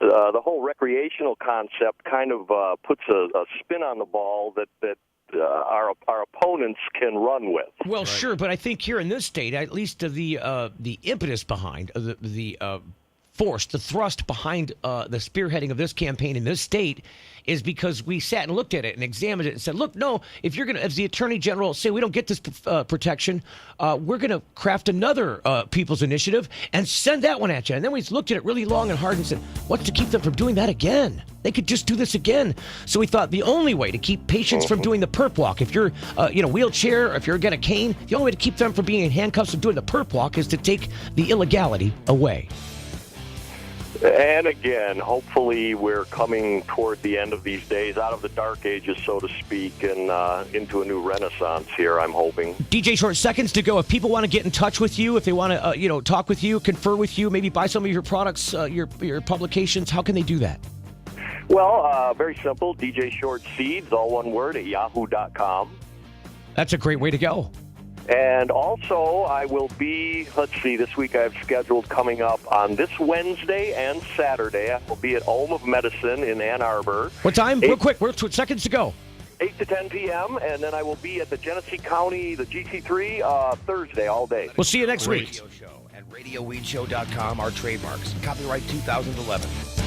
The whole recreational concept kind of puts a spin on the ball that our opponents can run with. Well, sure, but I think here in this state, at least the impetus behind the force, the thrust behind the spearheading of this campaign in this state is because we sat and looked at it and examined it and said, look, no, if you're going to, as the Attorney General, say we don't get this protection, we're going to craft another people's initiative and send that one at you. And then we looked at it really long and hard and said, what's to keep them from doing that again? They could just do this again. So we thought the only way to keep patients from doing the perp walk, if you're wheelchair, or if you're got a cane, the only way to keep them from being in handcuffs and doing the perp walk is to take the illegality away. And again, hopefully we're coming toward the end of these days, out of the dark ages, so to speak, and into a new renaissance here, I'm hoping. DJ Short, seconds to go. If people want to get in touch with you, if they want to, talk with you, confer with you, maybe buy some of your products, your publications, how can they do that? Well, very simple. DJ Short Seeds, all one word, at yahoo.com. That's a great way to go. And also, I will be, this week I have scheduled coming up on this Wednesday and Saturday. I will be at Home of Medicine in Ann Arbor. What time? Real quick, we're seconds to go. 8 to 10 p.m., and then I will be at the Genesee County, the GC3, Thursday all day. We'll see you next week. Radio Show and RadioWeedShow.com are trademarks. Copyright 2011.